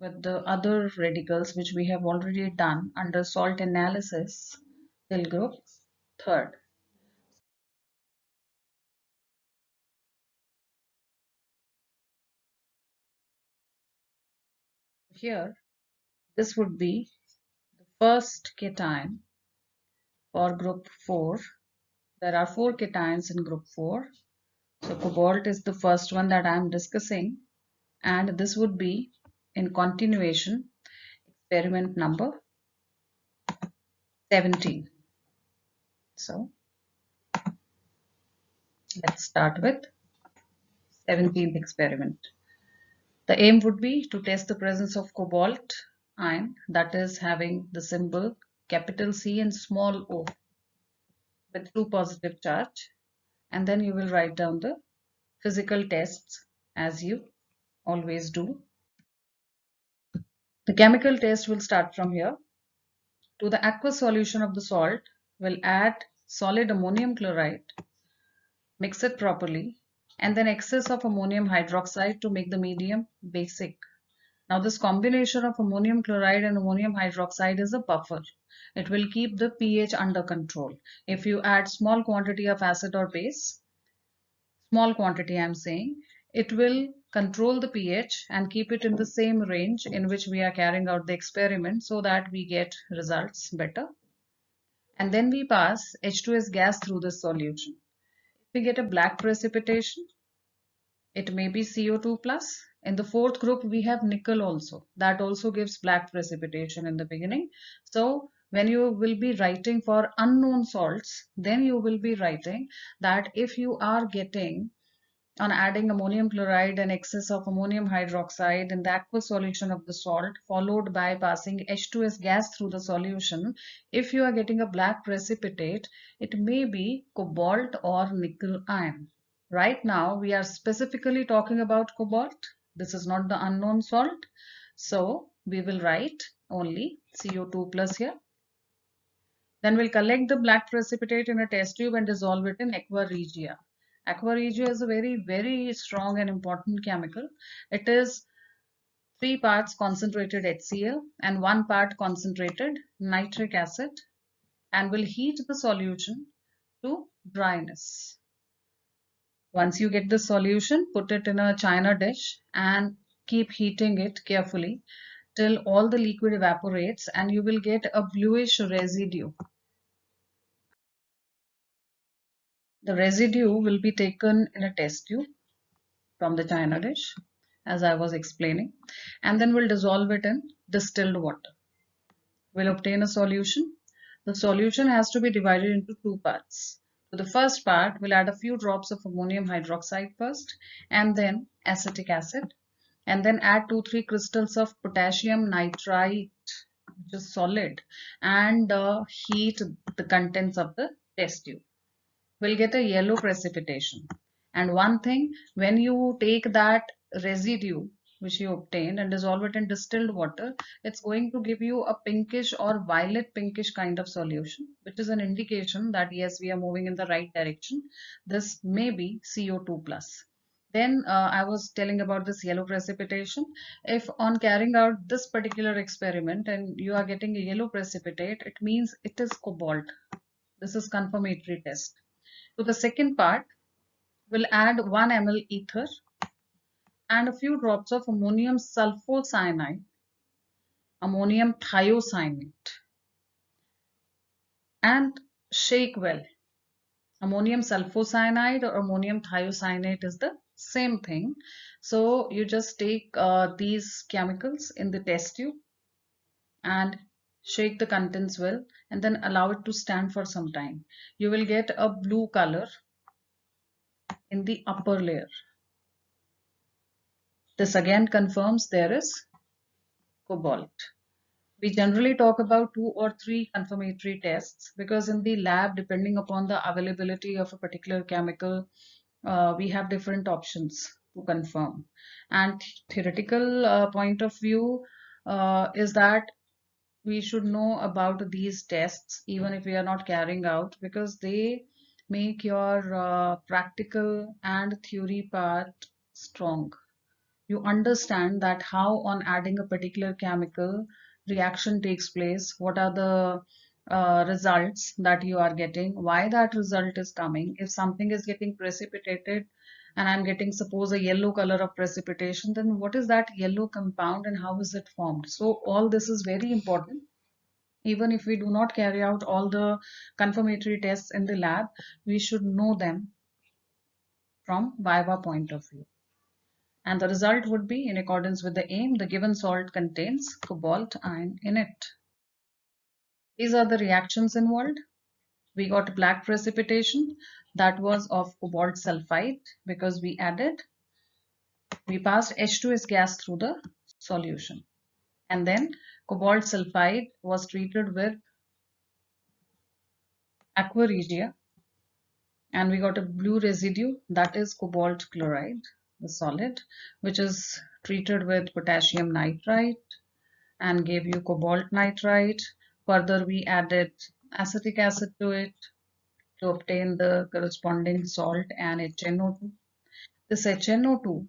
with the other radicals which we have already done under salt analysis till group third. Here, this would be the first cation for group 4. There are 4 cations in group 4. So cobalt is the first one that I am discussing, and this would be in continuation experiment number 17. So let's start with 17th experiment. The aim would be to test the presence of cobalt ion, that is having the symbol capital C and small o with 2 positive charge, and then you will write down the physical tests as you always do. The chemical test will start from here. To the aqueous solution of the salt, we'll add solid ammonium chloride, mix it properly, and then excess of ammonium hydroxide to make the medium basic. Now this combination of ammonium chloride and ammonium hydroxide is a buffer. It will keep the pH under control. If you add small quantity of acid or base, small quantity I'm saying, it will control the pH and keep it in the same range in which we are carrying out the experiment so that we get results better. And then we pass H2S gas through this solution. If we get a black precipitation, it may be CO2 plus. In the fourth group, we have nickel also. That also gives black precipitation in the beginning. So when you will be writing for unknown salts, then you will be writing that if you are getting on adding ammonium chloride and excess of ammonium hydroxide in the aqueous solution of the salt, followed by passing H2S gas through the solution, if you are getting a black precipitate, it may be cobalt or nickel ion. Right now, we are specifically talking about cobalt. This is not the unknown salt. So we will write only CO2 plus here. Then we'll collect the black precipitate in a test tube and dissolve it in aqua regia. Aqua regia is a very strong and important chemical. It is 3 parts concentrated HCl and 1 part concentrated nitric acid, and will heat the solution to dryness. Once you get the solution, put it in a china dish and keep heating it carefully till all the liquid evaporates and you will get a bluish residue. The residue will be taken in a test tube from the china dish, as I was explaining, and then we'll dissolve it in distilled water. We'll obtain a solution. The solution has to be divided into 2 parts. To the first part, we'll add a few drops of ammonium hydroxide first, and then acetic acid, and then add 2-3 crystals of potassium nitrite, which is solid, and heat the contents of the test tube. We'll get a yellow precipitation. And one thing, when you take that residue which you obtained and dissolve it in distilled water, it's going to give you a pinkish or violet pinkish kind of solution, which is an indication that yes, we are moving in the right direction. This may be CO2 plus. Then I was telling about this yellow precipitation. If on carrying out this particular experiment and you are getting a yellow precipitate, it means it is cobalt. This is confirmatory test. To the second part, we'll add 1 ml ether and a few drops of ammonium sulfocyanide, ammonium thiocyanate, and shake well. Ammonium sulfocyanide or ammonium thiocyanate is the same thing. So you just take these chemicals in the test tube and shake the contents well and then allow it to stand for some time. You will get a blue color in the upper layer. This again confirms there is cobalt. We generally talk about 2 or 3 confirmatory tests because in the lab, depending upon the availability of a particular chemical, we have different options to confirm. And theoretical point of view is that we should know about these tests even if we are not carrying out, because they make your practical and theory part strong. you understand that how on adding a particular chemical reaction takes place, what are the results that you are getting, why that result is coming. If something is getting precipitated and I'm getting suppose a yellow color of precipitation, then what is that yellow compound and how is it formed? So all this is very important. Even if we do not carry out all the confirmatory tests in the lab, we should know them from Viva point of view. And the result would be in accordance with the aim, the given salt contains cobalt ion in it. These are the reactions involved. We got black precipitation that was of cobalt sulfide because we passed H2S gas through the solution. And then cobalt sulfide was treated with aqua regia and we got a blue residue that is cobalt chloride, the solid, which is treated with potassium nitrite and gave you cobalt nitrite. Further, we added acetic acid to it to obtain the corresponding salt and HNO2. This HNO2,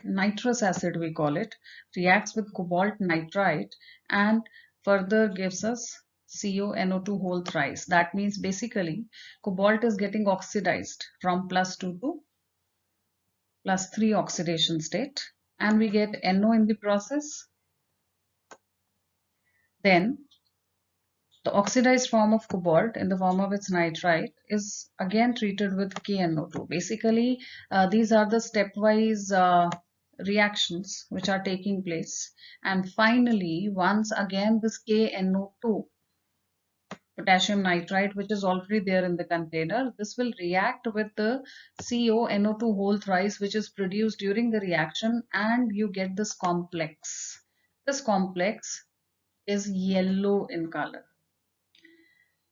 nitrous acid we call it, reacts with cobalt nitrite and further gives us CONO2 whole thrice. That means basically cobalt is getting oxidized from +2 to +3 oxidation state and we get NO in the process. Then the oxidized form of cobalt in the form of its nitrite is again treated with KNO2. Basically, these are the stepwise reactions which are taking place. And finally, once again this KNO2, potassium nitrite, which is already there in the container, this will react with the CONO2 whole thrice, which is produced during the reaction, and you get this complex. This complex is yellow in color.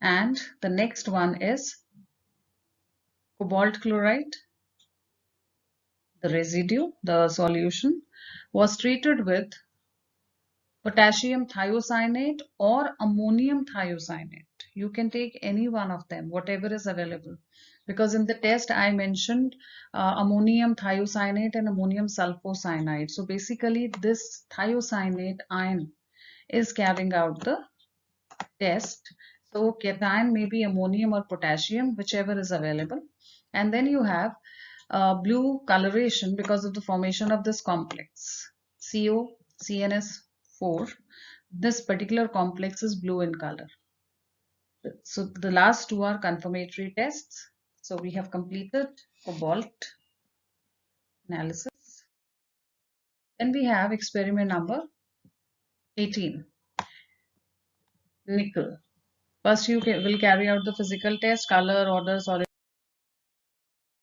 And the next one is cobalt chloride. The residue, the solution, was treated with potassium thiocyanate or ammonium thiocyanate. You can take any one of them, whatever is available. Because in the test I mentioned ammonium thiocyanate and ammonium sulfocyanide. So basically this thiocyanate ion is carrying out the test. So cation may be ammonium or potassium, whichever is available. And then you have blue coloration because of the formation of this complex, COCNS4. This particular complex is blue in color. So the last two are confirmatory tests. So we have completed cobalt analysis. Then we have experiment number 18, nickel. First you will carry out the physical test, color, order, solid.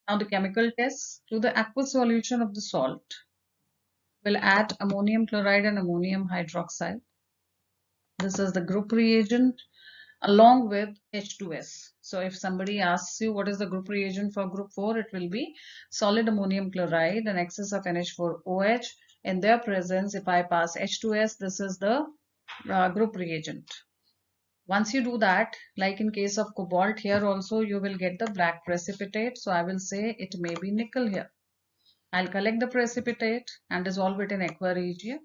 Now the chemical test. To the aqueous solution of the salt, we'll add ammonium chloride and ammonium hydroxide. This is the group reagent along with H2S. So if somebody asks you what is the group reagent for group 4, it will be solid ammonium chloride and excess of NH4OH. In their presence, if I pass H2S, this is the group reagent. Once you do that, like in case of cobalt, here also you will get the black precipitate. So I will say it may be nickel here. I'll collect the precipitate and dissolve it in aqua regia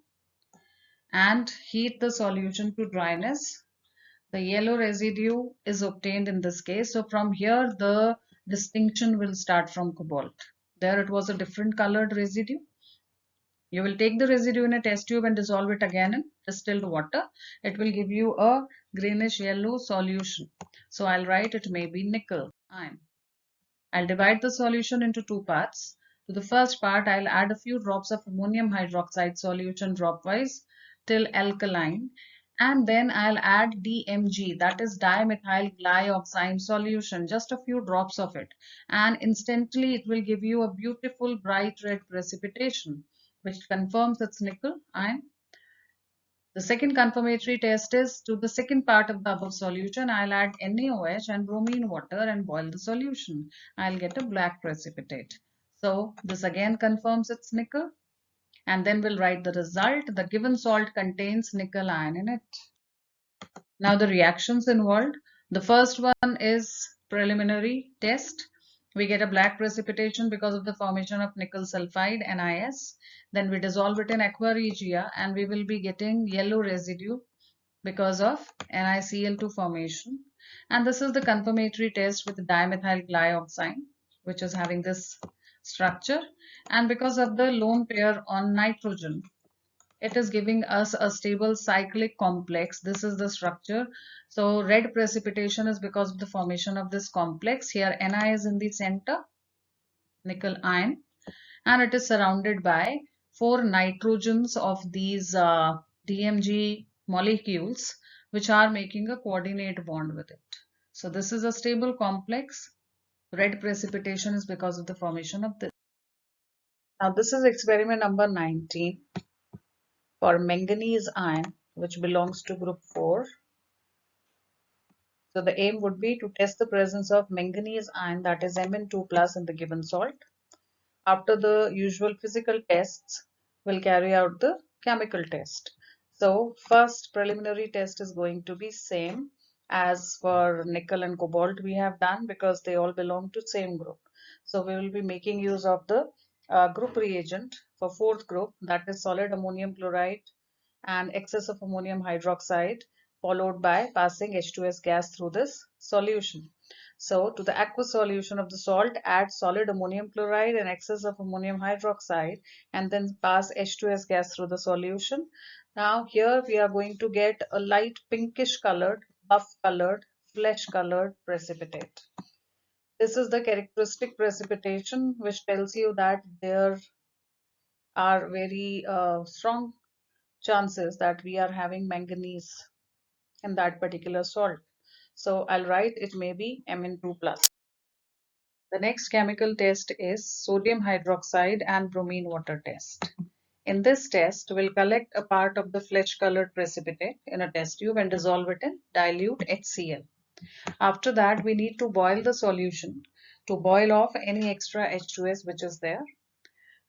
and heat the solution to dryness. The yellow residue is obtained in this case. So from here, the distinction will start from cobalt. There it was a different colored residue. You will take the residue in a test tube and dissolve it again in distilled water. It will give you a greenish yellow solution. So I'll write it may be nickel ion. I'll divide the solution into two parts. To the first part, I'll add a few drops of ammonium hydroxide solution dropwise till alkaline. And then I'll add DMG, that is dimethyl glyoxime solution, just a few drops of it. And instantly it will give you a beautiful bright red precipitation, which confirms it's nickel ion. The second confirmatory test is to the second part of the above solution. I'll add NaOH and bromine water and boil the solution. I'll get a black precipitate. So this again confirms it's nickel. And then we'll write the result. The given salt contains nickel ion in it. Now the reactions involved. The first one is preliminary test. We get a black precipitation because of the formation of nickel sulfide, NiS. Then we dissolve it in aqua regia and we will be getting yellow residue because of NiCl2 formation. And this is the confirmatory test with the dimethyl glyoxime, which is having this structure. And because of the lone pair on nitrogen, it is giving us a stable cyclic complex. This is the structure. So red precipitation is because of the formation of this complex. Here Ni is in the center, nickel ion, and it is surrounded by 4 nitrogens of these DMG molecules, which are making a coordinate bond with it. So this is a stable complex. Red precipitation is because of the formation of this. Now this is experiment number 19 for manganese ion, which belongs to group 4. So the aim would be to test the presence of manganese ion, that is Mn2 plus, in the given salt. After the usual physical tests, we'll carry out the chemical test. So first preliminary test is going to be same as for nickel and cobalt we have done, because they all belong to same group. So we will be making use of the group reagent for fourth group, that is solid ammonium chloride and excess of ammonium hydroxide, followed by passing H2S gas through this solution. So to the aqueous solution of the salt, add solid ammonium chloride and excess of ammonium hydroxide, and then pass H2S gas through the solution. Now here we are going to get a light pinkish colored, buff colored, flesh colored precipitate. This is the characteristic precipitation, which tells you that there are very strong chances that we are having manganese in that particular salt. So I'll write it may be Mn2 plus. The next chemical test is sodium hydroxide and bromine water test. In this test, we'll collect a part of the flesh-colored precipitate in a test tube and dissolve it in dilute HCl. After that, we need to boil the solution to boil off any extra H2S which is there.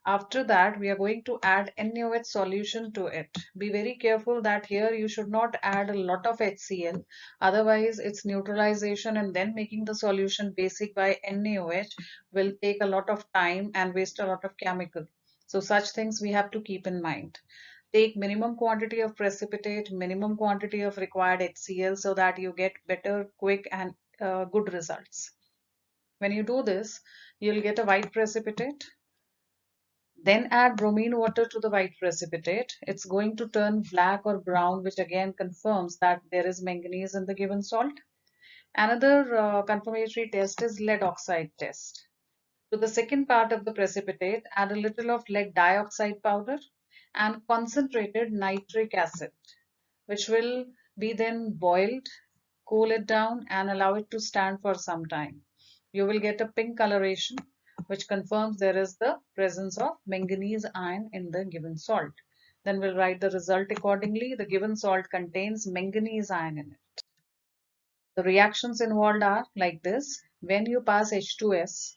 After that, we are going to add NaOH solution to it. Be very careful that here you should not add a lot of HCl. Otherwise, its neutralization and then making the solution basic by NaOH will take a lot of time and waste a lot of chemical. So such things we have to keep in mind. Take minimum quantity of precipitate, minimum quantity of required HCl, so that you get better, quick and good results. When you do this, you'll get a white precipitate. Then add bromine water to the white precipitate. It's going to turn black or brown, which again confirms that there is manganese in the given salt. Another confirmatory test is lead oxide test. To the second part of the precipitate, add a little of lead dioxide powder and concentrated nitric acid, which will be then boiled, cool it down and allow it to stand for some time. You will get a pink coloration, which confirms there is the presence of manganese ion in the given salt. Then we'll write the result accordingly. The given salt contains manganese ion in it. The reactions involved are like this. When you pass H2S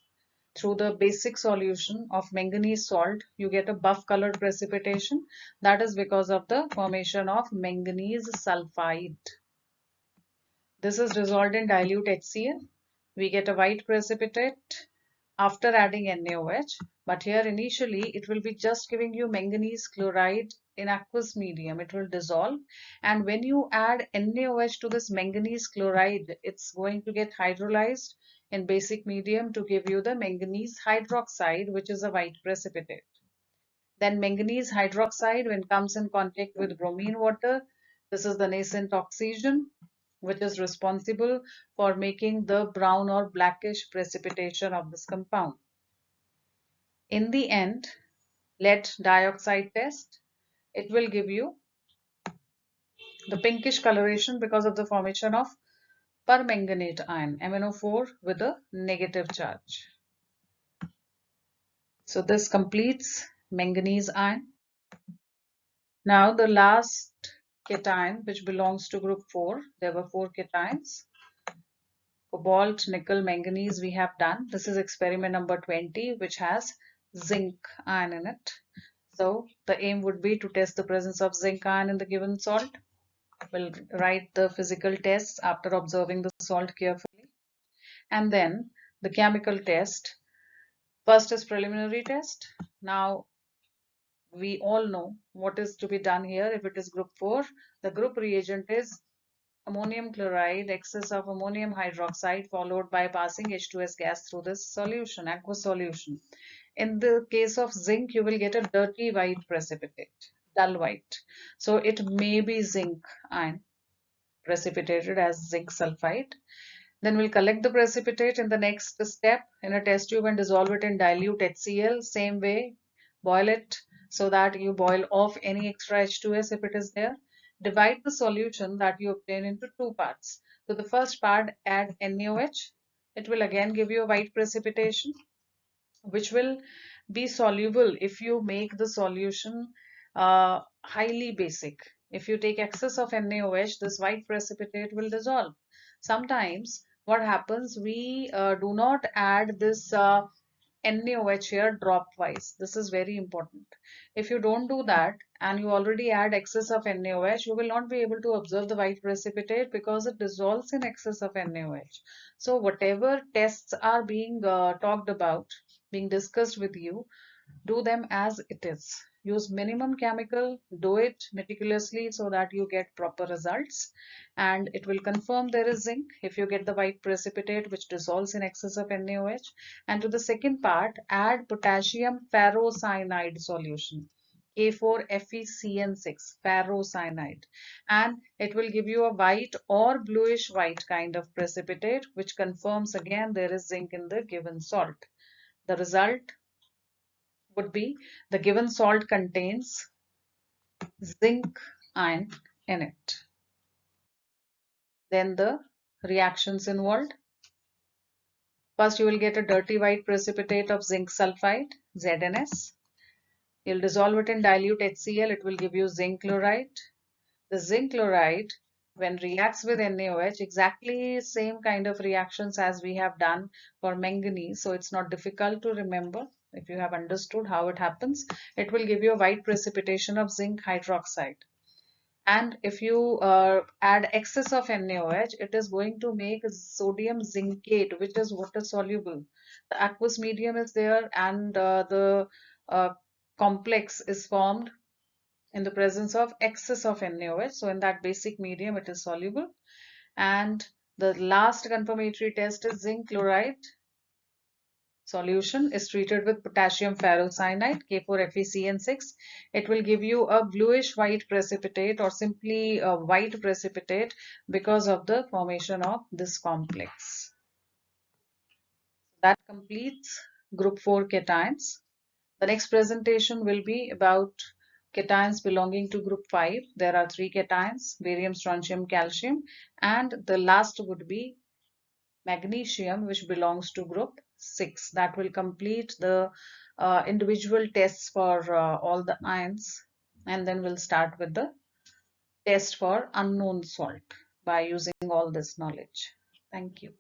through the basic solution of manganese salt, you get a buff colored precipitation. That is because of the formation of manganese sulfide. This is dissolved in dilute HCl. We get a white precipitate after adding NaOH, but here initially it will be just giving you manganese chloride in aqueous medium. It will dissolve, and when you add NaOH to this manganese chloride, it's going to get hydrolyzed in basic medium to give you the manganese hydroxide, which is a white precipitate. Then manganese hydroxide, when comes in contact with bromine water, this is the nascent oxygen, which is responsible for making the brown or blackish precipitation of this compound. In the end, lead dioxide test, it will give you the pinkish coloration because of the formation of permanganate ion, MnO4, with a negative charge. So this completes manganese ion. Now the last cation, which belongs to group 4, there were 4 cations. Cobalt, nickel, manganese we have done. This is experiment number 20, which has zinc ion in it. So the aim would be to test the presence of zinc ion in the given salt. We'll write the physical tests after observing the salt carefully. And then the chemical test. First is preliminary test. Now we all know what is to be done here. If it is group 4, the group reagent is ammonium chloride, excess of ammonium hydroxide followed by passing H2S gas through this solution, aqueous solution. In the case of zinc, you will get a dirty white precipitate, dull white. So it may be zinc ion precipitated as zinc sulfide. Then we'll collect the precipitate in the next step in a test tube and dissolve it in dilute HCl. Same way, boil it so that you boil off any extra H2S if it is there. Divide the solution that you obtain into two parts. So the first part, add NaOH. It will again give you a white precipitation, which will be soluble if you make the solution highly basic. If you take excess of NaOH, this white precipitate will dissolve. Sometimes what happens, we do not add this NaOH here dropwise. This is very important. If you don't do that and you already add excess of NaOH, you will not be able to observe the white precipitate because it dissolves in excess of NaOH. So whatever tests are being talked about, being discussed with you, do them as it is. Use minimum chemical, do it meticulously so that you get proper results, and it will confirm there is zinc if you get the white precipitate which dissolves in excess of NaOH. And to the second part, add potassium ferrocyanide solution, K4FeCN6 ferrocyanide, and it will give you a white or bluish white kind of precipitate which confirms again there is zinc in the given salt. The result would be the given salt contains zinc ion in it. Then the reactions involved. First, you will get a dirty white precipitate of zinc sulfide, ZnS. You'll dissolve it in dilute HCl. It will give you zinc chloride. The zinc chloride, when reacts with NaOH, exactly same kind of reactions as we have done for manganese. So it's not difficult to remember. If you have understood how it happens, it will give you a white precipitation of zinc hydroxide. And if you add excess of NaOH, it is going to make sodium zincate, which is water soluble. The aqueous medium is there, and the complex is formed in the presence of excess of NaOH. So in that basic medium, it is soluble. And the last confirmatory test is zinc chloride solution is treated with potassium ferrocyanide, K4FeCN6. It will give you a bluish white precipitate or simply a white precipitate because of the formation of this complex. That completes group 4 cations. The next presentation will be about cations belonging to group 5. There are 3 cations, barium, strontium, calcium, and the last would be magnesium, which belongs to group 6. That will complete the individual tests for all the ions, and then we'll start with the test for unknown salt by using all this knowledge. Thank you.